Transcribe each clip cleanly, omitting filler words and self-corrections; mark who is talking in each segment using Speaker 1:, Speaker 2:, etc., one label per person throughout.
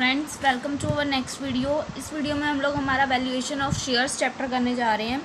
Speaker 1: Friends, welcome to our next video. इस video में हम लोग हमारा वैल्यूएशन ऑफ शेयर्स चैप्टर करने जा रहे हैं।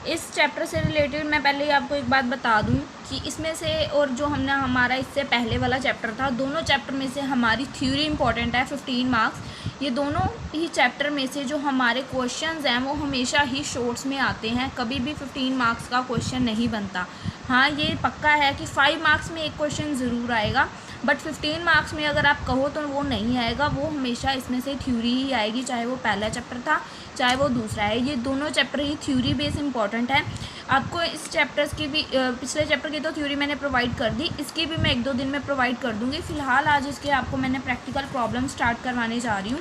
Speaker 1: इस चैप्टर से रिलेटेड मैं पहले ही आपको एक बात बता दूं कि इसमें से और जो हमने हमारा इससे पहले वाला चैप्टर था, दोनों चैप्टर में से हमारी थ्योरी इंपॉर्टेंट है 15 मार्क्स। ये दोनों ही चैप्टर में से जो हमारे क्वेश्चंस हैं वो हमेशा ही शॉर्ट्स में आते हैं, कभी भी 15 मार्क्स का क्वेश्चन नहीं बनता। हाँ, ये पक्का है कि 5 मार्क्स में एक क्वेश्चन ज़रूर आएगा, बट 15 मार्क्स में अगर आप कहो तो वो नहीं आएगा। वो हमेशा इसमें से थ्योरी ही आएगी, चाहे वो पहला चैप्टर था चाहे वो दूसरा है। ये दोनों चैप्टर ही थ्योरी बेस इंपॉर्टेंट है। आपको इस चैप्टर्स की भी पिछले चैप्टर की तो थ्योरी मैंने प्रोवाइड कर दी, इसकी भी मैं 1-2 दिन में प्रोवाइड कर दूँगी। फ़िलहाल आज इसके आपको मैंने प्रैक्टिकल प्रॉब्लम स्टार्ट करवाने जा रही हूँ,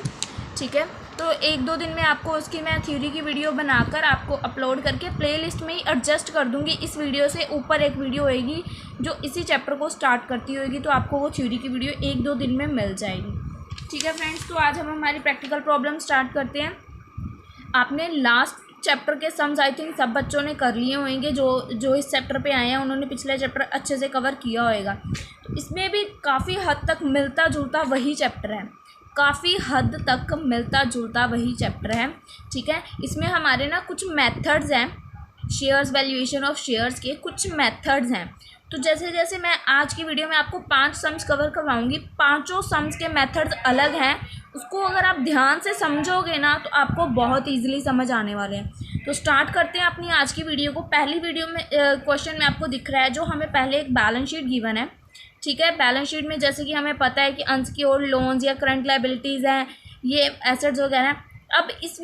Speaker 1: ठीक है। तो 1-2 दिन में आपको उसकी मैं थ्योरी की वीडियो बनाकर आपको अपलोड करके प्लेलिस्ट में ही एडजस्ट कर दूंगी। इस वीडियो से ऊपर एक वीडियो होएगी जो इसी चैप्टर को स्टार्ट करती होगी, तो आपको वो थ्योरी की वीडियो 1-2 दिन में मिल जाएगी, ठीक है फ्रेंड्स। तो आज हम हमारी प्रैक्टिकल प्रॉब्लम स्टार्ट करते हैं। आपने लास्ट चैप्टर के सम्स आई थिंक सब बच्चों ने कर लिए होंगे, जो इस चैप्टर पे आए हैं उन्होंने पिछले चैप्टर अच्छे से कवर किया होएगा। तो इसमें भी काफ़ी हद तक मिलता जुलता वही चैप्टर है, काफ़ी हद तक मिलता जुलता वही चैप्टर है, ठीक है। इसमें हमारे ना कुछ मेथड्स हैं, शेयर्स वैल्यूएशन ऑफ शेयर्स के कुछ मेथड्स हैं। तो जैसे जैसे मैं आज की वीडियो में आपको 5 सम्स कवर करवाऊंगी, पांचों सम्स के मेथड्स अलग हैं। उसको अगर आप ध्यान से समझोगे ना तो आपको बहुत ईजिली समझ आने वाले हैं। तो स्टार्ट करते हैं अपनी आज की वीडियो को। पहली वीडियो में क्वेश्चन में आपको दिख रहा है जो हमें पहले एक बैलेंस शीट गिवन है, ठीक है। बैलेंस शीट में जैसे कि हमें पता है कि अनसिक्योर्ड लोन्स या करंट लायबिलिटीज़ हैं, ये एसेट्स वगैरह हैं। अब इस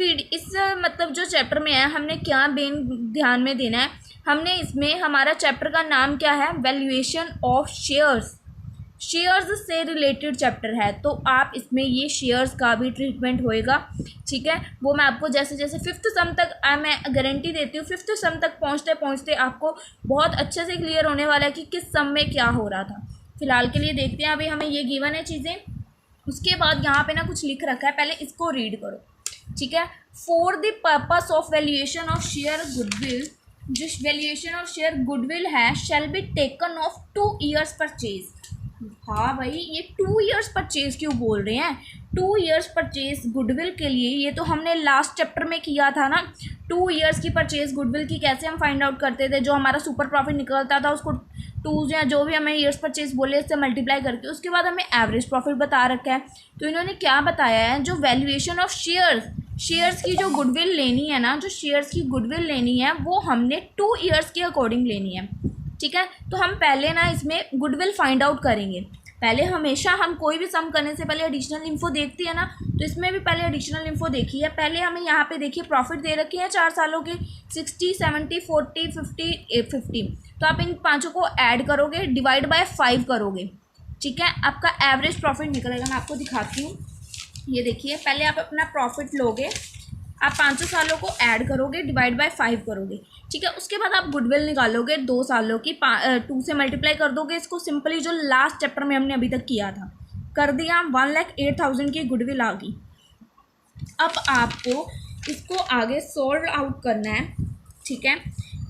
Speaker 1: मतलब जो चैप्टर में है हमने क्या ध्यान में देना है, हमने इसमें हमारा चैप्टर का नाम क्या है, वैल्यूएशन ऑफ शेयर्स। शेयर्स से रिलेटेड चैप्टर है, तो आप इसमें ये शेयर्स का भी ट्रीटमेंट होएगा, ठीक है। वो मैं आपको जैसे जैसे 5th सम तक मैं गारंटी देती हूँ, 5th सम तक पहुँचते पहुँचते आपको बहुत अच्छे से क्लियर होने वाला है कि किस सम में क्या हो रहा था। फिलहाल के लिए देखते हैं, अभी हमें ये गिवन है चीज़ें। उसके बाद यहाँ पे ना कुछ लिख रखा है, पहले इसको रीड करो, ठीक है। For the purpose of valuation of share goodwill, जो वैल्यूएशन ऑफ शेयर गुडविल है, shall be taken of 2 years purchase. हाँ भाई, ये 2 years परचेज क्यों बोल रहे हैं? 2 years परचेज गुडविल के लिए, ये तो हमने लास्ट चैप्टर में किया था ना। 2 years की परचेज गुडविल की कैसे हम फाइंड आउट करते थे, जो हमारा सुपर प्रॉफिट निकलता था उसको 2 या जो भी हमें ईयर्स परचेज बोले इससे मल्टीप्लाई करके उसके बाद हमें एवरेज प्रॉफिट बता रखा है। तो इन्होंने क्या बताया है, जो वैल्यूएशन ऑफ शेयर्स की जो गुडविल लेनी है ना, जो शेयर्स की गुडविल लेनी है वो हमने 2 years के अकॉर्डिंग लेनी है, ठीक है। तो हम पहले ना इसमें गुडविल फाइंड आउट करेंगे। पहले हमेशा हम कोई भी सम करने से पहले एडिशनल इन्फो देखते हैं ना, तो इसमें भी पहले एडिशनल इन्फो देखी है। पहले हमें यहाँ पे देखिए प्रॉफिट दे रखे हैं 4 सालों के 60, 70, 40, 50। तो आप इन पांचों को ऐड करोगे, डिवाइड बाय 5 करोगे, ठीक है। आपका एवरेज प्रॉफिट निकलेगा। मैं आपको दिखाती हूँ, ये देखिए। पहले आप अपना प्रॉफिट लोगे, आप 5 सालों को ऐड करोगे, डिवाइड बाय 5 करोगे, ठीक है। उसके बाद आप गुडविल निकालोगे 2 सालों की, 2 से मल्टीप्लाई कर दोगे इसको। सिंपली जो लास्ट चैप्टर में हमने अभी तक किया था कर दिया, 1,08,000 की गुडविल आ गई। अब आपको इसको आगे सॉल्व आउट करना है, ठीक है।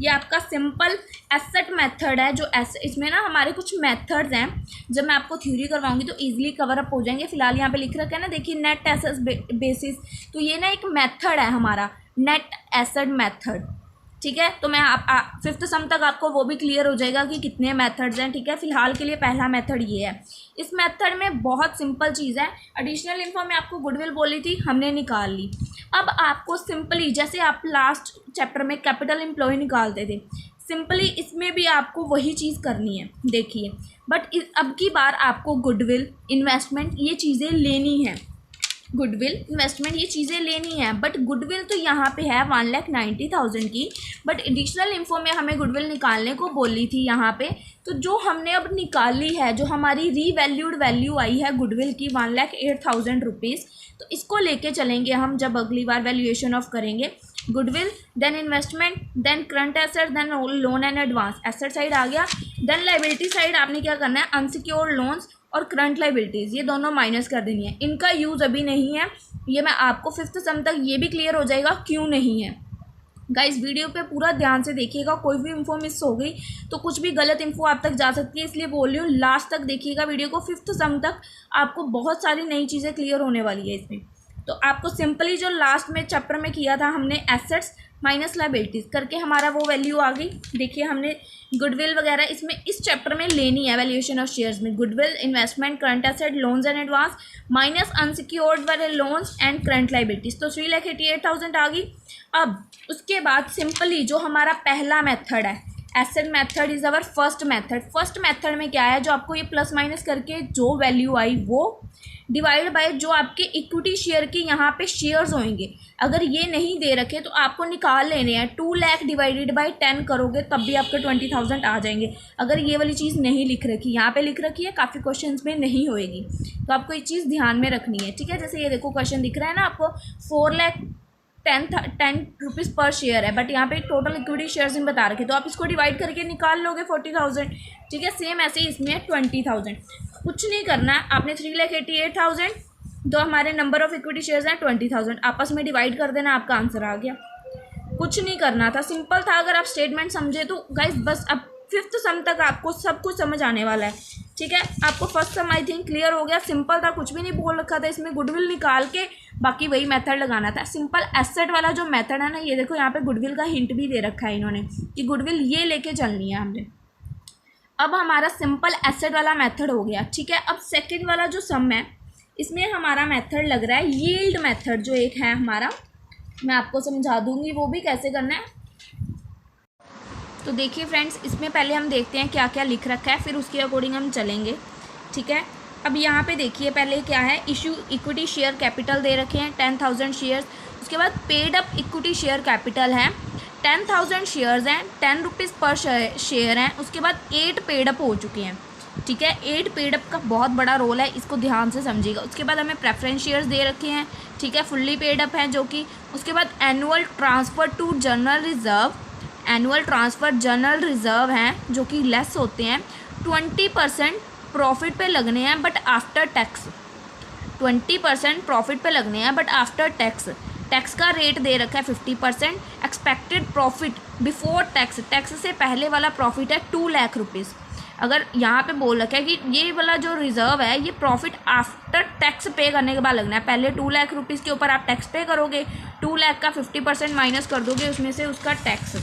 Speaker 1: ये आपका सिंपल एसेट मेथड है। जो इसमें ना हमारे कुछ मेथड्स हैं, जब मैं आपको थ्योरी करवाऊंगी तो इजीली कवर अप हो जाएंगे। फिलहाल यहाँ पे लिख रखा है ना, देखिए नेट एसेट बेसिस। तो ये ना एक मेथड है हमारा, नेट एसेट मेथड, ठीक है। तो मैं 5th सम तक आपको वो भी क्लियर हो जाएगा कि कितने मेथड्स हैं, ठीक है। फिलहाल के लिए पहला मेथड ये है। इस मेथड में बहुत सिंपल चीज़ है। एडिशनल इन्फो में आपको गुडविल बोली थी, हमने निकाल ली। अब आपको सिंपली, जैसे आप लास्ट चैप्टर में कैपिटल एम्प्लॉय निकालते थे, सिंपली इसमें भी आपको वही चीज़ करनी है, देखिए। बट अब की बार आपको गुडविल, इन्वेस्टमेंट ये चीज़ें लेनी है। गुडविल, इन्वेस्टमेंट ये चीज़ें लेनी है, बट गुडविल तो यहाँ पे है 1,90,000 की, बट एडिशनल इन्फो में हमें गुडविल निकालने को बोली थी यहाँ पे। तो जो हमने अब निकाली है, जो हमारी रीवैल्यूड वैल्यू आई है गुडविल की 1,08,000 रुपीज़, तो इसको लेके चलेंगे हम जब अगली बार वैल्यूएशन ऑफ करेंगे। Goodwill, then investment, then current asset, then loan and advance. Asset side आ गया। देन लाइबिलिटी साइड आपने क्या करना है, अनसिक्योर्ड लोन्स और करंट लाइबिलिटीज़, ये दोनों माइनस कर देनी है। इनका यूज़ अभी नहीं है, ये मैं आपको 5th सम तक ये भी क्लियर हो जाएगा क्यों नहीं है, गाइस वीडियो पे पूरा ध्यान से देखिएगा, कोई भी इन्फो मिस हो गई तो कुछ भी गलत इन्फो आप तक जा सकती है, इसलिए बोल रही हूँ लास्ट तक देखिएगा वीडियो को, 5th सम तक आपको बहुत सारी नई चीज़ें क्लियर होने वाली है इसमें। तो आपको सिंपली जो लास्ट में चैप्टर में किया था हमने एसेट्स माइनस लायबिलिटीज़ करके हमारा वो वैल्यू आ गई। देखिए हमने गुडविल वगैरह इसमें इस चैप्टर में लेनी है, वैल्यूएशन ऑफ शेयर्स में goodwill, investment, current asset, loans and advance minus unsecured वाले लोन्स एंड करंट लायबिलिटीज़, तो 3,88,000 आ गई। अब उसके बाद सिंपली जो हमारा पहला मेथड है, asset method is our first method. First method में क्या है, जो आपको ये प्लस माइनस करके जो वैल्यू आई वो डिवाइड बाय जो आपके इक्विटी शेयर के यहाँ पे शेयर्स होंगे, अगर ये नहीं दे रखे तो आपको निकाल लेने हैं। 2 लाख डिवाइडेड बाय 10 करोगे तब भी आपके 20,000 आ जाएंगे। अगर ये वाली चीज़ नहीं लिख रखी, यहाँ पे लिख रखी है, काफ़ी क्वेश्चंस में नहीं होएगी, तो आपको ये चीज़ ध्यान में रखनी है, ठीक है। जैसे ये देखो क्वेश्चन दिख रहा है ना आपको, 4,10 रुपीज़ पर शेयर है, बट यहाँ पे टोटल इक्विटी शेयर्स में बता रखे, तो आप इसको डिवाइड करके निकाल लोगे 40,000, ठीक है। सेम ऐसे ही इसमें 20,000, कुछ नहीं करना है आपने। 3,88,000 जो हमारे नंबर ऑफ इक्विटी शेयर्स हैं 20,000, आपस में डिवाइड कर देना, आपका आंसर आ गया। कुछ नहीं करना था, सिंपल था। अगर आप स्टेटमेंट समझे तो गाइस बस अब 5th सम तक आपको सब कुछ समझ आने वाला है, ठीक है। आपको first sum I think clear हो गया, सिंपल था, कुछ भी नहीं बोल रखा था इसमें, गुडविल निकाल के बाकी वही मेथड लगाना था। सिंपल एसेट वाला जो मेथड है ना, ये देखो यहाँ पे गुडविल का हिंट भी दे रखा है इन्होंने कि गुडविल ये लेके चलनी है हमने। अब हमारा सिंपल एसेट वाला मेथड हो गया, ठीक है। अब सेकंड वाला जो सम है इसमें हमारा मेथड लग रहा है यील्ड मेथड, जो एक है हमारा, मैं आपको समझा दूंगी वो भी कैसे करना है। तो देखिए फ्रेंड्स, इसमें पहले हम देखते हैं क्या क्या लिख रखा है, फिर उसके अकॉर्डिंग हम चलेंगे, ठीक है। अब यहाँ पे देखिए पहले क्या है, इशू इक्विटी शेयर कैपिटल दे रखे हैं 10,000 शेयर्स। उसके बाद paid up equity share capital है 10,000 शेयर्स हैं, 10 रुपीज़ पर शेयर हैं। उसके बाद 8 पेड अप हो चुके हैं, ठीक है। 8 पेड अप का बहुत बड़ा रोल है, इसको ध्यान से समझिएगा। उसके बाद हमें प्रेफरेंस शेयर्स दे रखे हैं, ठीक है, फुल्ली पेड अप हैं जो कि। उसके बाद annual transfer to general reserve, annual transfer general reserve हैं जो कि लेस होते हैं। 20% प्रॉफिट पे लगने हैं बट आफ्टर टैक्स, 20% प्रॉफिट पे लगने हैं बट आफ्टर टैक्स। टैक्स का रेट दे रखा है 50%। Expected profit before tax, tax से पहले वाला प्रॉफिट है 2 लाख रुपीज़। अगर यहाँ पे बोल रखा है कि ये वाला जो रिज़र्व है ये प्रॉफिट आफ्टर टैक्स पे करने के बाद लगना है। पहले 2 लाख रुपीज़ के ऊपर आप टैक्स पे करोगे, 2 लाख का 50% माइनस कर दोगे उसमें से उसका टैक्स।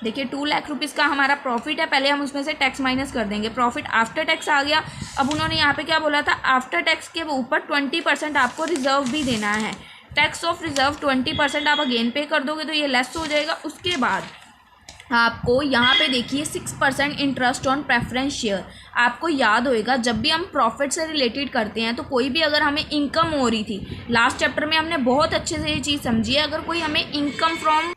Speaker 1: देखिए 2 लाख रुपीज़ का हमारा प्रॉफिट है, पहले हम उसमें से टैक्स माइनस कर देंगे, प्रॉफिट आफ्टर टैक्स आ गया। अब उन्होंने यहाँ पे क्या बोला था, आफ्टर टैक्स के ऊपर 20% आपको रिजर्व भी देना है। टैक्स ऑफ रिजर्व 20% आप अगेन पे कर दोगे तो ये लेस हो जाएगा। उसके बाद आपको यहाँ पे देखिए 6% इंटरेस्ट ऑन प्रेफरेंस शेयर। आपको याद होएगा जब भी हम प्रॉफिट से रिलेटेड करते हैं तो कोई भी अगर हमें इनकम हो रही थी, लास्ट चैप्टर में हमने बहुत अच्छे से ये चीज़ समझी है, अगर कोई हमें इनकम फ्रॉम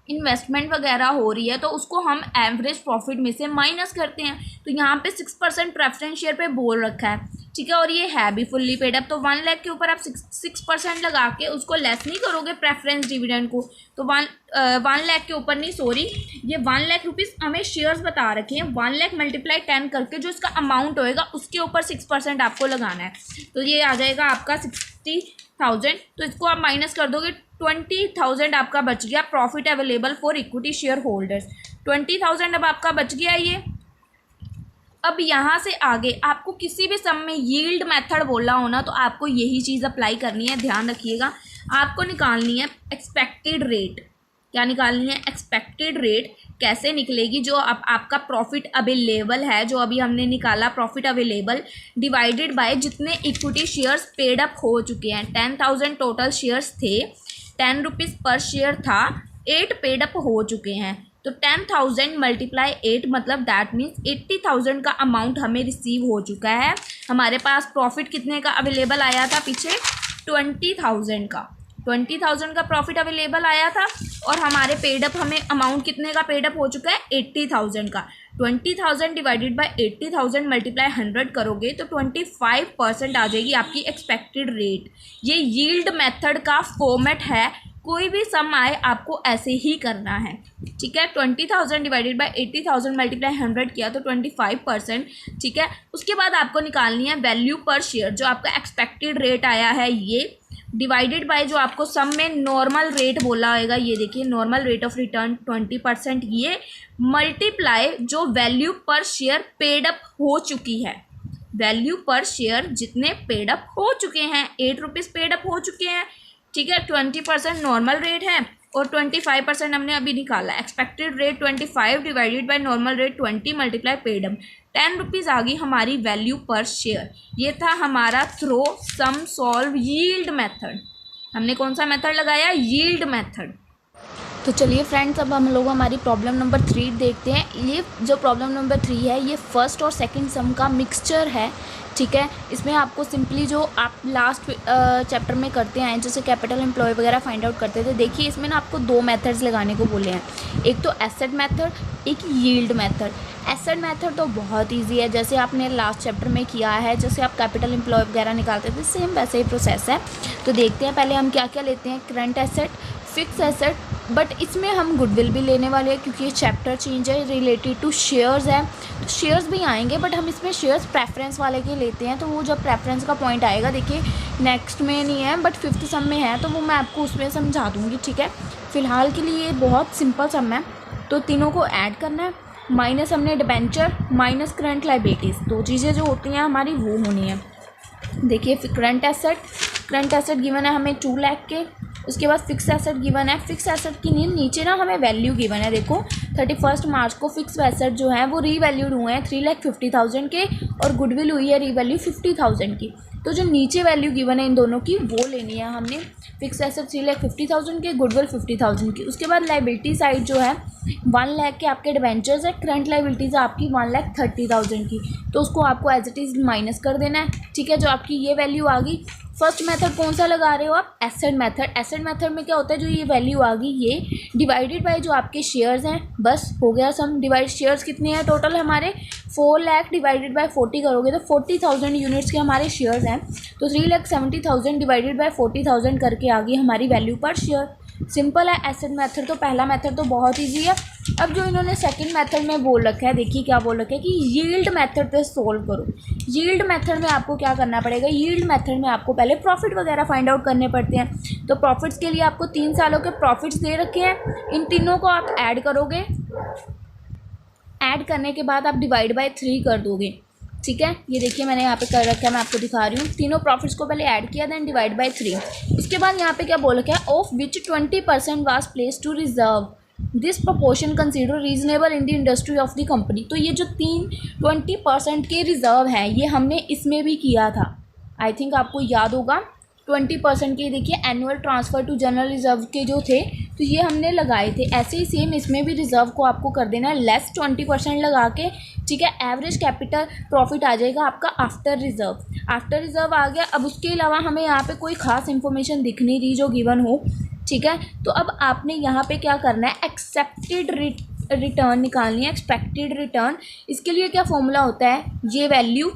Speaker 1: इन्वेस्टमेंट वगैरह हो रही है तो उसको हम एवरेज प्रॉफिट में से माइनस करते हैं। तो यहाँ पे 6% प्रेफरेंस शेयर पे बोल रखा है, ठीक है, और ये है भी फुल्ली पेड अप। तो 1 लाख के ऊपर आप 6% लगा के उसको लेस नहीं करोगे प्रेफरेंस डिविडेंड को, तो 1 लाख के ऊपर नहीं, सॉरी, ये 1 लाख रुपीज़ हमें शेयर्स बता रखे हैं। 1 लाख मल्टीप्लाई 10 करके जो इसका अमाउंट होएगा उसके ऊपर 6% आपको लगाना है, तो ये आ जाएगा आपका 60,000। तो इसको आप माइनस कर दोगे, 20,000 आपका बच गया profit available for equity share holders. 20,000 अब आपका बच गया ये। अब यहाँ से आगे आपको किसी भी सम में यील्ड मेथड बोला हो ना तो आपको यही चीज़ अप्लाई करनी है, ध्यान रखिएगा। आपको निकालनी है एक्सपेक्टेड रेट। क्या निकालनी है? Expected rate. कैसे निकलेगी? जो अब आपका प्रॉफिट अवेलेबल है, जो अभी हमने निकाला प्रॉफिट अवेलेबल, डिवाइडेड बाय जितने इक्विटी शेयर्स पेड अप हो चुके हैं। 10,000 टोटल शेयर्स थे, 10 रुपीज़ पर शेयर था, 8 पेड अप हो चुके हैं। तो 10,000 मल्टीप्लाई 8 मतलब दैट मीन्स 80,000 का अमाउंट हमें रिसीव हो चुका है। हमारे पास प्रॉफिट कितने का अवेलेबल आया था पीछे? 20,000 का। 20,000 का प्रॉफिट अवेलेबल आया था और हमारे पेड अप हमें अमाउंट कितने का पेड अप हो चुका है? 80,000 का। 20,000 डिवाइडेड बाय 80,000 मल्टीप्लाई 100 करोगे तो 25% आ जाएगी आपकी एक्सपेक्टेड रेट। ये यील्ड मेथड का फॉर्मेट है, कोई भी सम आए आपको ऐसे ही करना है, ठीक है। 20,000 डिवाइडेड बाय 80,000 मल्टीप्लाई 100 किया तो 25%, ठीक है। उसके बाद आपको निकालनी है वैल्यू पर शेयर, जो आपका एक्सपेक्टेड रेट आया है ये, डिवाइडेड बाय जो आपको सम में नॉर्मल रेट बोला होगा, ये देखिए नॉर्मल रेट ऑफ रिटर्न 20%, ये मल्टीप्लाई जो वैल्यू पर शेयर पेड अप हो चुकी है, वैल्यू पर शेयर जितने पेड अप हो चुके हैं, 8 रुपीज़ पेड अप हो चुके हैं, ठीक है। 20% नॉर्मल रेट है और 25% हमने अभी निकाला। Expected rate 25 divided by normal rate 20 multiply paid up, 10 rupees आ गई हमारी वैल्यू पर शेयर। ये था हमारा throw some solve yield method. हमने कौन सा मेथड लगाया? Yield method. तो चलिए फ्रेंड्स, अब हम लोग हमारी प्रॉब्लम नंबर 3 देखते हैं। ये जो प्रॉब्लम नंबर 3 है, ये फर्स्ट और सेकंड सम का मिक्सचर है, ठीक है। इसमें आपको सिंपली जो आप लास्ट चैप्टर में करते हैं, जैसे कैपिटल एम्प्लॉय वगैरह फाइंड आउट करते थे, देखिए इसमें ना आपको 2 मेथड्स लगाने को बोले हैं, एक तो एसेट मेथड, एक यील्ड मेथड। एसेट मेथड तो बहुत ईजी है, जैसे आपने लास्ट चैप्टर में किया है, जैसे आप कैपिटल एम्प्लॉय वगैरह निकालते थे, सेम वैसे ही प्रोसेस है। तो देखते हैं पहले हम क्या क्या लेते हैं। Current asset, fix asset, but इसमें हम गुडविल भी लेने वाले हैं क्योंकि ये चैप्टर चेंज है, रिलेटेड टू शेयर्स है, तो शेयर्स भी आएंगे, बट हम इसमें शेयर्स प्रेफरेंस वाले के लेते हैं। तो वो जब प्रेफरेंस का पॉइंट आएगा, देखिए नेक्स्ट में नहीं है बट 5th सम में है, तो वो मैं आपको उसमें समझा दूँगी, ठीक है। फ़िलहाल के लिए बहुत सिंपल सम है, तो तीनों को ऐड करना है, माइनस हमने डिबेंचर माइनस करंट लाइबिलिटीज़, 2 चीज़ें जो होती हैं हमारी वो होनी है। देखिए करंट एसेट गिवन है हमें 2 लाख के, उसके बाद फिक्स एसेट गिवन है, फिक्स एसेट की नीचे ना हमें वैल्यू गिवन है। देखो 31 मार्च को फिक्स एसेट जो है वो रीवैल्यूड हुए हैं 3,50,000 के, और गुडविल हुई है रीवैल्यू 50,000 की। तो जो नीचे वैल्यू गिवन है इन दोनों की वो लेनी है हमने। फिक्स एसेट 3,50,000 के, गुडविल 50,000 की। उसके बाद लाइबिलिटी साइड जो है 1 लाख के आपके डिबेंचर्स है, करंट लाइबिलिटीज़ है आपकी 1,30,000 की, तो उसको आपको एज इट इज़ माइनस कर देना है, ठीक है। जो आपकी ये वैल्यू आ गई। फर्स्ट मेथड कौन सा लगा रहे हो आप? Asset method. एसेट मेथड में क्या होता है, जो ये वैल्यू आ गई ये डिवाइडेड बाय जो आपके शेयर्स हैं, बस हो गया सम। डिवाइड शेयर्स कितने हैं टोटल हमारे? 4 लाख डिवाइडेड बाय 40 करोगे तो 40,000 यूनिट्स के हमारे शेयर्स हैं, तो 3,70,000 डिवाइडेड बाय 40,000 करके आ गई हमारी वैल्यू पर शेयर। सिंपल है एसेट मेथड। तो पहला मेथड तो बहुत ईजी है। अब जो इन्होंने सेकंड मेथड में बोल रखा है, देखिए क्या बोल रखा है कि यील्ड मेथड पे सोल्व करो। यील्ड मेथड में आपको क्या करना पड़ेगा? यील्ड मेथड में आपको पहले प्रॉफिट वगैरह फाइंड आउट करने पड़ते हैं। तो प्रॉफिट्स के लिए आपको 3 सालों के प्रॉफिट्स दे रखे हैं, इन तीनों को आप ऐड करोगे, ऐड करने के बाद आप डिवाइड बाय 3 कर दोगे, ठीक है। ये देखिए मैंने यहाँ पे कर रखा है, मैं आपको दिखा रही हूँ। तीनों प्रॉफिट्स को पहले ऐड किया, देन डिवाइड बाय 3। उसके बाद यहाँ पे क्या बोल रखा है? Of which 20% was place to reserve, this proportion consider reasonable in the industry of the company. तो ये जो 20% के रिजर्व हैं, ये हमने इसमें भी किया था, आई थिंक आपको याद होगा। 20% के देखिए annual transfer to general reserve के जो थे, तो ये हमने लगाए थे। ऐसे ही सेम इसमें भी रिजर्व को आपको कर देना है लेस 20% लगा के, ठीक है। एवरेज कैपिटल प्रॉफिट आ जाएगा आपका आफ्टर रिजर्व। आफ्टर रिजर्व आ गया। अब उसके अलावा हमें यहाँ पे कोई ख़ास इन्फॉर्मेशन दिख नहीं रही जो गिवन हो, ठीक है। तो अब आपने यहाँ पे क्या करना है? एक्सेप्टेड रिटर्न निकालनी है, एक्सपेक्टेड रिटर्न। इसके लिए क्या फॉर्मूला होता है? ये वैल्यू,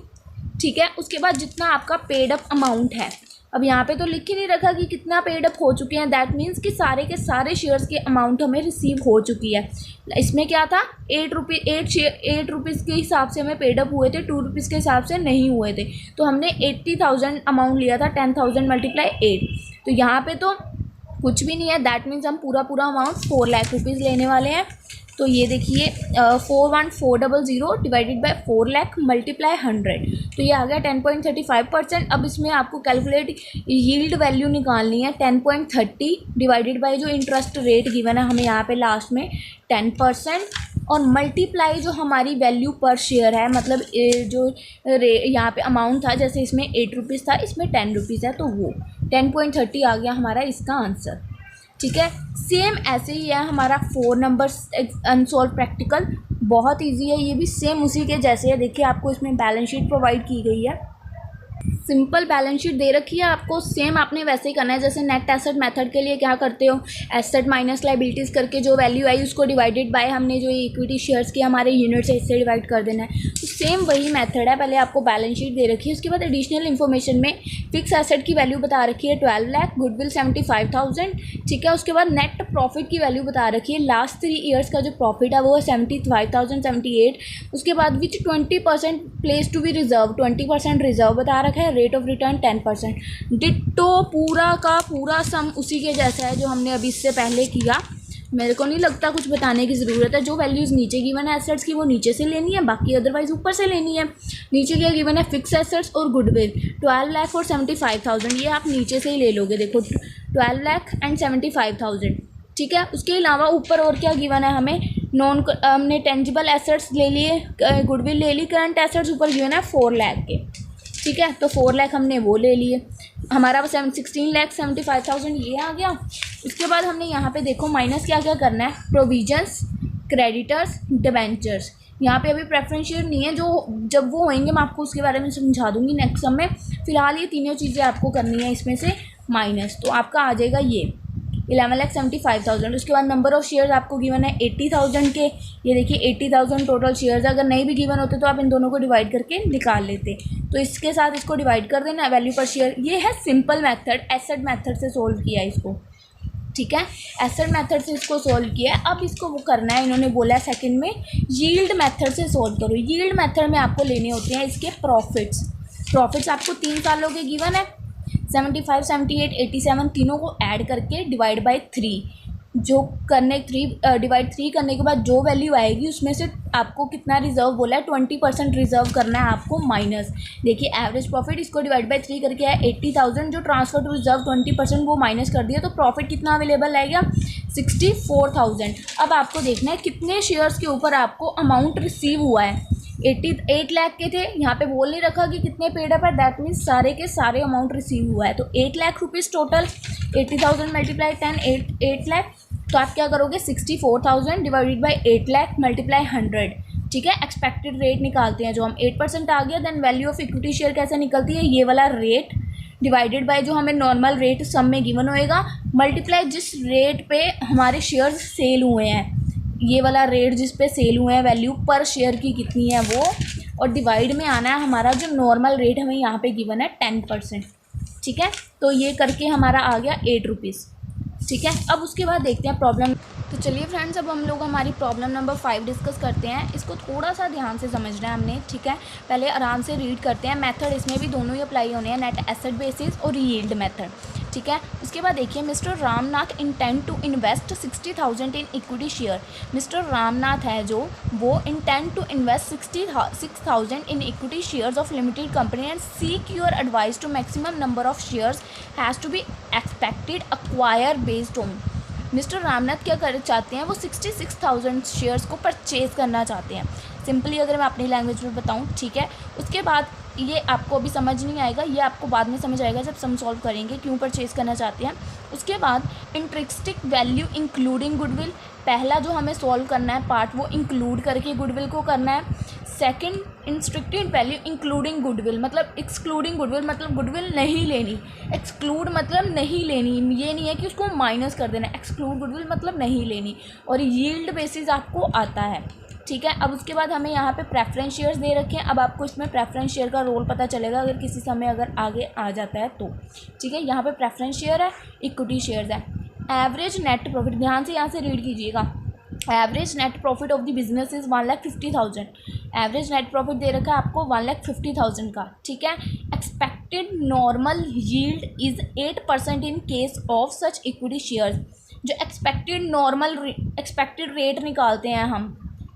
Speaker 1: ठीक है। उसके बाद जितना आपका पेड अप अमाउंट है, अब यहाँ पे तो लिख ही नहीं रखा कि कितना पेड अप हो चुके हैं, दैट मीन्स कि सारे के सारे शेयर्स के अमाउंट हमें रिसीव हो चुकी है। इसमें क्या था? 8 रुपीज़ के हिसाब से हमें पेड अप हुए थे, 2 रुपीज़ के हिसाब से नहीं हुए थे। तो हमने 80,000 अमाउंट लिया था, 10,000 मल्टीप्लाई 8। तो यहाँ पे तो कुछ भी नहीं है, दैट मीन्स हम पूरा अमाउंट 4 लाख रुपीज़ लेने वाले हैं। तो ये देखिए 41400 डिवाइडेड बाय 4 लाख मल्टीप्लाई 100, तो ये आ गया 10.35%। अब इसमें आपको कैलकुलेट यील्ड वैल्यू निकालनी है, 10.30 डिवाइडेड बाय जो इंटरेस्ट रेट गिवन है हमें यहाँ पे लास्ट में 10%, और मल्टीप्लाई जो हमारी वैल्यू पर शेयर है, मतलब जो यहाँ पे अमाउंट था, जैसे इसमें 8 रुपीज़ था, इसमें 10 रुपीज़ है, तो वो 10.30 आ गया हमारा इसका आंसर, ठीक है। सेम ऐसे ही है हमारा 4 नंबर्स अनसॉल्व प्रैक्टिकल, बहुत इजी है ये भी, सेम उसी के जैसे है। देखिए आपको इसमें बैलेंस शीट प्रोवाइड की गई है, सिंपल बैलेंस शीट दे रखी है आपको। सेम आपने वैसे ही करना है जैसे नेट एसेट मेथड के लिए क्या करते हो, एसेट माइनस लाइबिलिटीज़ करके जो वैल्यू आई उसको डिवाइडेड बाय हमने जो इक्विटी शेयर्स के हमारे यूनिट्स है इससे डिवाइड कर देना है। तो सेम वही मेथड है। पहले आपको बैलेंस शीट दे रखी है, उसके बाद एडिशनल इन्फॉर्मेशन में फिक्स एसेट की वैल्यू बता रखी है 12 लाख, गुडविल 75,000, ठीक है। उसके बाद नेट प्रॉफिट की वैल्यू बता रखी है, लास्ट 3 ईयर्स का जो प्रॉफिट है वो है 75,078। उसके बाद which 20% place to be reserve, 20% reserve बता रखा है, रेट ऑफ रिटर्न 10%। डिट्टो पूरा का पूरा सम उसी के जैसा है जो हमने अभी इससे पहले किया। मेरे को नहीं लगता कुछ बताने की ज़रूरत है। जो वैल्यूज़ नीचे गिवन है एसेट्स की वो नीचे से लेनी है, बाकी अदरवाइज ऊपर से लेनी है। नीचे क्या गिवन है, फिक्स एसेट्स और गुडविल 12 लाख और 75,000, ये आप नीचे से ही ले लोगे। देखो 12 लाख एंड 75,000, ठीक है। उसके अलावा ऊपर और क्या गिवन है हमें, हमने टेंजिबल एसेट्स ले लिए, गुडविल ले ली, करंट एसेट्स ऊपर गिवन है 4 लाख के, ठीक है। तो 4 लाख हमने वो ले लिए, हमारा 16,75,000 ये आ गया। उसके बाद हमने यहाँ पे देखो माइनस क्या क्या करना है, प्रोविजंस, क्रेडिटर्स, डिबेंचर्स। यहाँ पे अभी प्रेफरेंस शेयर नहीं है, जो जब वो होंगे मैं आपको उसके बारे में समझा दूंगी नेक्स्ट सम में। फिलहाल ये तीनों चीज़ें आपको करनी है इसमें से माइनस, तो आपका आ जाएगा ये 11,75,000। उसके बाद नंबर ऑफ़ शेयर्स आपको गिवन है 80,000 के, ये देखिए 80,000 टोटल शेयर्स। अगर नहीं भी गिवन होते तो आप इन दोनों को डिवाइड करके निकाल लेते, तो इसके साथ इसको डिवाइड कर देना, वैल्यू पर शेयर। ये है सिंपल मेथड, एसेट मेथड से सोल्व किया है इसको, ठीक है। एसेट मेथड से इसको सोल्व किया है। अब इसको वो करना है, इन्होंने बोला है सेकंड में यील्ड मेथड से सोल्व करो। यील्ड मेथड में आपको लेने होते हैं इसके प्रॉफिट्स आपको 3 सालों के गिवन है, 75, 78, 87 तीनों को ऐड करके डिवाइड बाय 3, जो करने 3 डिवाइड 3 करने के बाद जो वैल्यू आएगी उसमें से आपको कितना रिजर्व बोला है, 20% रिजर्व करना है आपको माइनस। देखिए एवरेज प्रॉफिट इसको डिवाइड बाय 3 करके है 80,000, जो ट्रांसफर टू रिजर्व 20% वो माइनस कर दिया, तो प्रॉफिट कितना अवेलेबल आएगा 64,000। अब आपको देखना है कितने शेयर्स के ऊपर आपको अमाउंट रिसीव हुआ है। 8 लाख के थे, यहाँ पे बोल नहीं रखा कि कितने पेड अप है, दैट मीन्स सारे के सारे अमाउंट रिसीव हुआ है। तो 8 lakh rupees total, 80,000 multiply 10, 8 lakh. तो आप क्या करोगे 64,000 डिवाइडेड बाई 8 लाख मल्टीप्लाई 100, ठीक है। एक्सपेक्टेड रेट निकालते हैं जो हम 8% आ गया। Then value of equity share कैसे निकलती है, ये वाला रेट डिवाइडेड बाय जो हमें नॉर्मल रेट सम में गिवन होएगा, मल्टीप्लाई जिस रेट पे हमारे शेयर्स सेल हुए हैं, ये वाला रेट जिस पे सेल हुए हैं, वैल्यू पर शेयर की कितनी है वो, और डिवाइड में आना है हमारा जो नॉर्मल रेट हमें यहाँ पे गिवन है 10%, ठीक है। तो ये करके हमारा आ गया 8 रुपीज़, ठीक है। अब उसके बाद देखते हैं प्रॉब्लम। तो चलिए फ्रेंड्स, अब हम लोग हमारी प्रॉब्लम नंबर 5 डिस्कस करते हैं। इसको थोड़ा सा ध्यान से समझना है हमने, ठीक है। पहले आराम से रीड करते हैं। मेथड इसमें भी दोनों ही अप्लाई होने हैं, नेट एसेट बेसिस और यील्ड मेथड, ठीक है। उसके बाद देखिए mister Ramnath intend to invest 60,000 in equity share. Mister Ramnath है जो, वो intend to invest 66,000 in equity shares of limited company and seek your advice to maximum number of shares has to be expected acquire based on. Mister Ramnath क्या कर चाहते हैं, वो 66,000 shares को purchase करना चाहते हैं। सिंपली अगर मैं अपनी लैंग्वेज में बताऊं, ठीक है। उसके बाद ये आपको अभी समझ नहीं आएगा, ये आपको बाद में समझ आएगा जब सम सॉल्व करेंगे क्यों परचेज़ करना चाहते हैं। उसके बाद इंट्रिस्टिक वैल्यू इंक्लूडिंग गुडविल, पहला जो हमें सॉल्व करना है पार्ट वो इंक्लूड करके गुडविल को करना है। सेकंड इंस्ट्रिक्टेड वैल्यू इंक्लूडिंग गुडविल, मतलब एक्सक्लूडिंग गुडविल मतलब गुडविल नहीं लेनी, एक्सक्लूड मतलब नहीं लेनी, ये नहीं है कि उसको माइनस कर देना, एक्सक्लूड गुडविल मतलब नहीं लेनी। और यील्ड बेसिस आपको आता है, ठीक है। अब उसके बाद हमें यहाँ पे प्रेफरेंस शेयर्स दे रखे हैं। अब आपको इसमें प्रेफरेंस शेयर का रोल पता चलेगा अगर किसी समय अगर आगे आ जाता है तो, ठीक है। यहाँ पे प्रेफरेंस शेयर है, इक्विटी शेयर्स है। एवरेज नेट प्रॉफिट, ध्यान से यहाँ से रीड कीजिएगा। Average net profit of the business is 1,50,000। Average net profit दे रखा है आपको 1,50,000 का, ठीक है। Expected normal yield is 8% in case of such equity shares. जो एक्सपेक्टेड रेट निकालते हैं हम,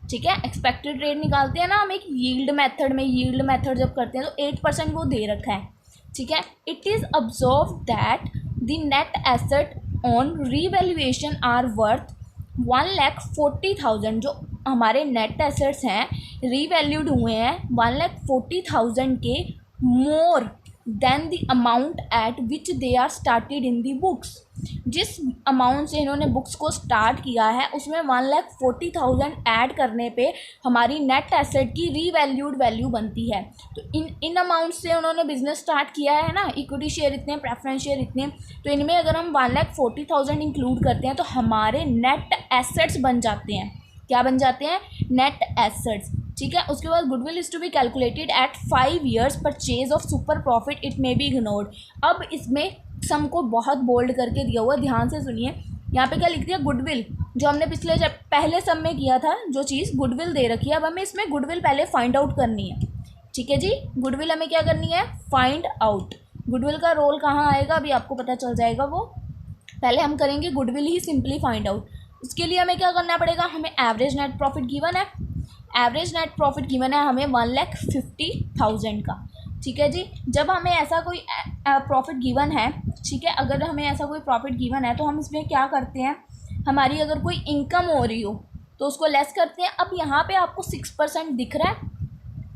Speaker 1: ठीक है, एक्सपेक्टेड रेट निकालते हैं ना हम एक यील्ड मेथड में। यील्ड मेथड जब करते हैं तो 8% वो दे रखा है, ठीक है। It is observe that the net asset on revaluation are worth 1,40,000। जो हमारे नेट एसेट्स हैं रीवैल्यूड हुए हैं 1,40,000 के more than the amount at which they are started in the books. जिस अमाउंट से इन्होंने बुक्स को स्टार्ट किया है उसमें 1,40,000 ऐड करने पे हमारी नेट एसेट की रीवैल्यूड वैल्यू बनती है। तो इन अमाउंट से उन्होंने बिजनेस स्टार्ट किया है ना, इक्विटी शेयर इतने, प्रेफरेंस शेयर इतने, तो इनमें अगर हम 1,40,000 इंक्लूड करते हैं तो हमारे नेट एसेट्स बन जाते हैं। क्या बन जाते हैं? नेट एसेट्स, ठीक है। उसके बाद goodwill is to be calculated at 5 years purchase of super profit, it may be ignored. अब इसमें सम को बहुत बोल्ड करके दिया हुआ, ध्यान से सुनिए। यहाँ पे क्या लिख दिया? गुडविल, जो हमने पहले सम में किया था जो चीज़ गुडविल दे रखी है, अब हमें इसमें गुडविल पहले फाइंड आउट करनी है, ठीक है जी। गुडविल हमें क्या करनी है, फाइंड आउट। गुडविल का रोल कहाँ आएगा अभी आपको पता चल जाएगा। वो पहले हम करेंगे गुडविल ही सिंपली फाइंड आउट। उसके लिए हमें क्या करना पड़ेगा, हमें एवरेज नेट प्रॉफिट गिवन है, एवरेज नेट प्रॉफिट गिवन है हमें 1,50,000 का। ठीक है जी। जब हमें ऐसा कोई प्रॉफिट गिवन है, ठीक है, अगर हमें ऐसा कोई प्रॉफिट गिवन है तो हम इसमें क्या करते हैं, हमारी अगर कोई इनकम हो रही हो तो उसको लेस करते हैं। अब यहाँ पे आपको 6% दिख रहा है,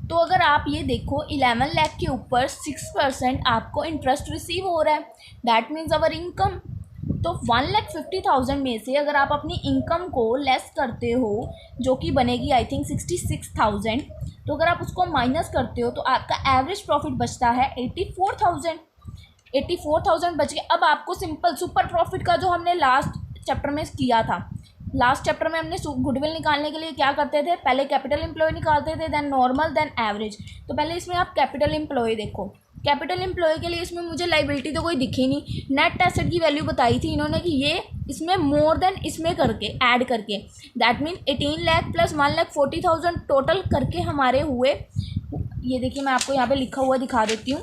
Speaker 1: तो अगर आप ये देखो 11 लाख के ऊपर 6% आपको इंटरेस्ट रिसीव हो रहा है, दैट मीन्स अवर इनकम। तो 1,50,000 में से अगर आप अपनी इनकम को लेस करते हो जो कि बनेगी आई थिंक 66,000, तो अगर आप उसको माइनस करते हो तो आपका एवरेज प्रॉफिट बचता है 84,000। 84,000 बच गए। अब आपको सिंपल सुपर प्रॉफिट का जो हमने लास्ट चैप्टर में किया था, लास्ट चैप्टर में हमने गुडविल निकालने के लिए क्या करते थे, पहले कैपिटल एम्प्लॉय निकालते थे, देन नॉर्मल, देन एवरेज। तो पहले इसमें आप कैपिटल एम्प्लॉय देखो। कैपिटल एम्प्लॉय के लिए इसमें मुझे लाइबिलिटी तो कोई दिखी नहीं, नेट एसेट की वैल्यू बताई थी इन्होंने कि ये इसमें मोर देन इसमें करके ऐड करके, that mean 18 lakh plus 1,40,000 total करके हमारे हुए। ये देखिए मैं आपको यहाँ पे लिखा हुआ दिखा देती हूँ।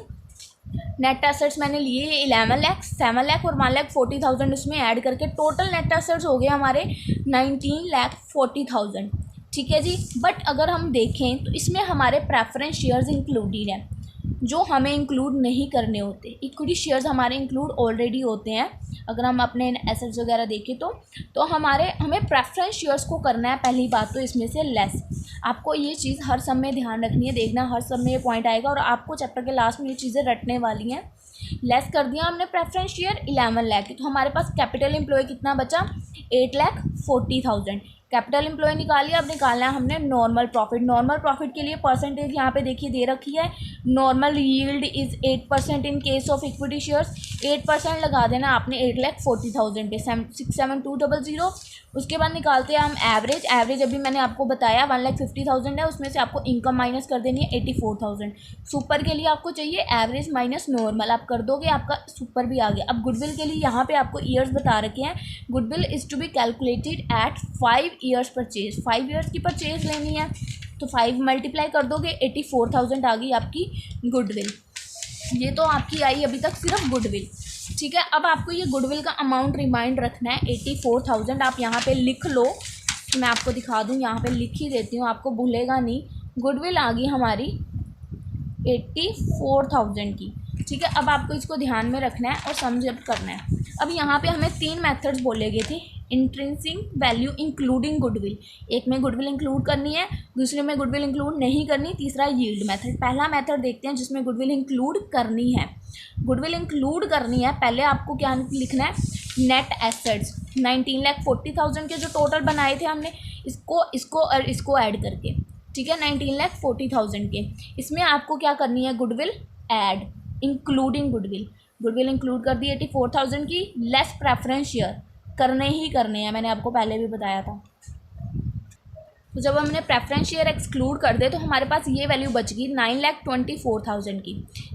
Speaker 1: नेट एसेट्स मैंने लिए 11 लाख, 7 लाख और 1,40,000 उसमें ऐड करके टोटल नेट एसेट्स हो गए हमारे 19,40,000। ठीक है जी। बट अगर हम देखें तो इसमें हमारे प्रेफरेंस शेयर्स इंक्लूडेड हैं जो हमें इंक्लूड नहीं करने होते। इक्विटी शेयर्स हमारे इंक्लूड ऑलरेडी होते हैं। अगर हम अपने एसेट्स वगैरह देखें तो हमें प्रेफरेंस शेयर्स को करना है पहली बात तो इसमें से लेस। आपको ये चीज़ हर समय ध्यान रखनी है, देखना हर समय ये पॉइंट आएगा और आपको चैप्टर के लास्ट में ये चीज़ें रटने वाली हैं। लेस कर दिया हमने प्रेफरेंस शेयर 11 लाख, तो हमारे पास कैपिटल एम्प्लॉय कितना बचा, 8,40,000। कैपिटल एम्प्लॉय निकालिए। अब निकालना है हमने नॉर्मल प्रॉफिट। नॉर्मल प्रॉफिट के लिए परसेंटेज यहाँ पे देखिए दे रखी है, normal yield is 8% in case of equity shares. 8% लगा देना आपने 8,40,000 पे, 67200। उसके बाद निकालते हैं हम एवरेज। एवरेज अभी मैंने आपको बताया 1,50,000 है, उसमें से आपको इनकम माइनस कर देनी है 84,000। सुपर के लिए आपको चाहिए एवरेज माइनस नॉर्मल, आप कर दोगे आपका सुपर भी आ गया। अब गुडविल के लिए यहाँ पे आपको ईयर्स बता रखे हैं। Goodwill is to be calculated at 5 years purchase. 5 years की परचेज लेनी है तो 5 मल्टीप्लाई कर दोगे, 84,000 आ गई आपकी गुडविल। ये तो आपकी आई अभी तक सिर्फ गुडविल। ठीक है। अब आपको ये गुडविल का अमाउंट रिमाइंड रखना है 84,000। आप यहाँ पे लिख लो, मैं आपको दिखा दूँ, यहाँ पे लिख ही देती हूँ, आपको भूलेगा नहीं। गुडविल आ गई हमारी 84,000 की। ठीक है। अब आपको इसको ध्यान में रखना है और समझ करना है। अब यहाँ पे हमें 3 मेथड्स बोले गए थे, इंट्रिंसिक वैल्यू इंक्लूडिंग गुडविल। एक में गुडविल इंक्लूड करनी है, दूसरे में गुडविल इंक्लूड नहीं करनी, तीसरा यील्ड मेथड। पहला मेथड देखते हैं जिसमें गुडविल इंक्लूड करनी है। गुडविल इंक्लूड करनी है, पहले आपको क्या लिखना है, नेट एसेट्स 19,40,000 के जो टोटल बनाए थे हमने, इसको और इसको ऐड करके। ठीक है, 19,40,000 के, इसमें आपको क्या करनी है, goodwill add including goodwill. Goodwill include कर दी 84,000 की, लेस प्रेफरेंस शेयर करने ही करने हैं, मैंने आपको पहले भी बताया था। तो जब हमने प्रेफरेंस शेयर एक्सक्लूड कर दे तो हमारे पास ये वैल्यू बच गई 9,24,000 की।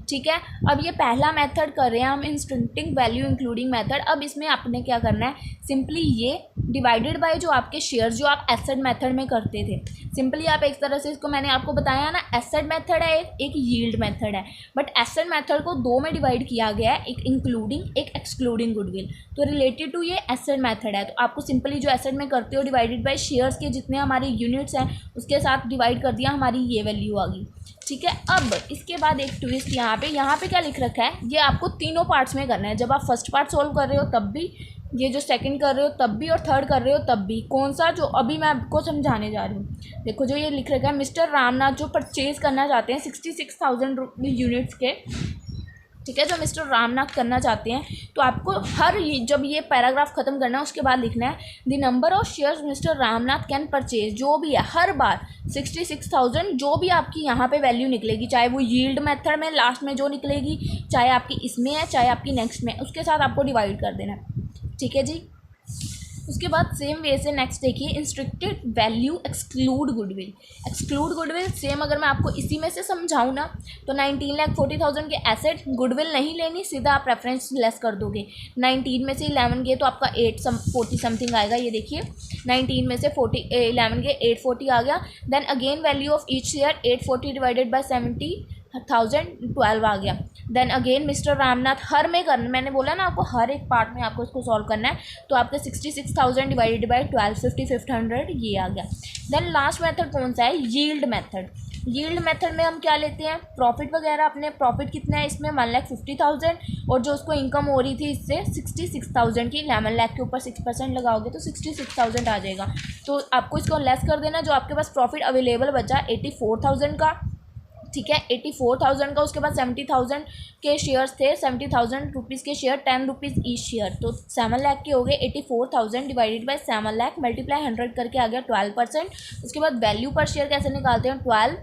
Speaker 1: ठीक है। अब ये पहला मेथड कर रहे हैं हम, इंस्टेंटिंग वैल्यू इंक्लूडिंग मेथड। अब इसमें आपने क्या करना है, सिंपली ये डिवाइडेड बाय जो आपके शेयर जो आप एसेट मेथड में करते थे, सिंपली आप एक तरह से इसको, मैंने आपको बताया ना, एसेट मेथड है एक यील्ड मेथड है, बट एसेट मेथड को 2 में डिवाइड किया गया है, एक इंक्लूडिंग एक एक्सक्लूडिंग गुडविल। तो रिलेटेड टू ये एसेट मेथड है, तो आपको सिंपली जो एसेट में करते हो डिवाइडेड बाय शेयर्स के जितने हमारे यूनिट्स हैं उसके साथ डिवाइड कर दिया, हमारी ये वैल्यू आ गई। ठीक है। अब इसके बाद एक ट्विस्ट, यहाँ पे क्या लिख रखा है, ये आपको तीनों पार्ट्स में करना है। जब आप फर्स्ट पार्ट सॉल्व कर रहे हो तब भी, ये जो सेकंड कर रहे हो तब भी, और थर्ड कर रहे हो तब भी। कौन सा, जो अभी मैं आपको समझाने जा रही हूँ। देखो जो ये लिख रखा है, मिस्टर रामनाथ जो परचेज करना चाहते हैं 66,000 यूनिट्स के, ठीक है, जो मिस्टर रामनाथ करना चाहते हैं, तो आपको जब ये पैराग्राफ खत्म करना है उसके बाद लिखना है the number of shares mister Ramnath can purchase. जो भी है हर बार 66,000 जो भी आपकी यहाँ पे वैल्यू निकलेगी, चाहे वो यील्ड मेथड में लास्ट में जो निकलेगी, चाहे आपकी इसमें है, चाहे आपकी नेक्स्ट में, उसके साथ आपको डिवाइड कर देना है। ठीक है जी। उसके बाद सेम वे से नेक्स्ट देखिए, इंस्ट्रिक्टेड value exclude goodwill. Exclude goodwill same अगर मैं आपको इसी में से समझाऊँ ना, तो 19,40,000 के एसेट गुडविल नहीं लेनी, सीधा आप रेफरेंस लेस कर दोगे। 19 में से 11 गए तो आपका 840 समथिंग आएगा। ये देखिए 19 में से 11 गए 840 आ गया। Then again value of each share 840 divided by 70,000 12 आ गया। देन अगेन मिस्टर रामनाथ, हर में करना, मैंने बोला ना आपको हर एक पार्ट में आपको इसको सॉल्व करना है, तो आपके 66,000 डिवाइडेड बाई 12 50,500 ये आ गया। देन लास्ट मेथड कौन सा है, यील्ड मेथड। यील्ड मेथड में हम क्या लेते हैं, प्रॉफिट वगैरह, अपने प्रॉफिट कितना है इसमें 1,50,000, और जो उसको इनकम हो रही थी इससे 66,000 की, 11 लाख के ऊपर 6% लगाओगे तो 66,000 आ जाएगा। तो आपको इसको लेस कर देना, जो आपके पास प्रॉफिट अवेलेबल बचा 84,000 का, ठीक है 84,000 का। उसके बाद 70,000 के शेयर्स थे, 70,000 रुपीज़ के शेयर, 10 रुपीज़ ईच शेयर, तो 7 लाख के हो गए। 84,000 डिवाइडेड बाई 7 लाख मल्टीप्लाई 100 करके आ गया 12%। उसके बाद वैल्यू पर शेयर कैसे निकालते हैं, 12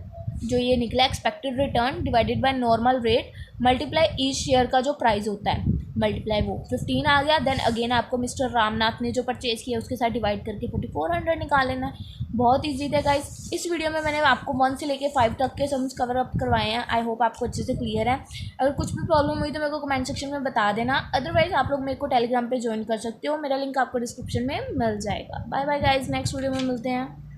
Speaker 1: जो ये निकला expected return divided by normal rate multiply each share का जो प्राइस होता है मल्टीप्लाई वो 15 आ गया। देन अगेन आपको मिस्टर रामनाथ ने जो परचेज़ किया उसके साथ डिवाइड करके 4,400 निकाल लेना है। बहुत इजी था गाइस। इस वीडियो में मैंने आपको 1 से लेके 5 तक के सम्स कवर अप करवाए हैं। आई होप आपको अच्छे से क्लियर है। अगर कुछ भी प्रॉब्लम हुई तो मेरे को कमेंट सेक्शन में बता देना, अदरवाइज आप लोग मेरे को टेलीग्राम पे ज्वाइन कर सकते हो, मेरा लिंक आपको डिस्क्रिप्शन में मिल जाएगा। Bye bye guys, next video में मिलते हैं।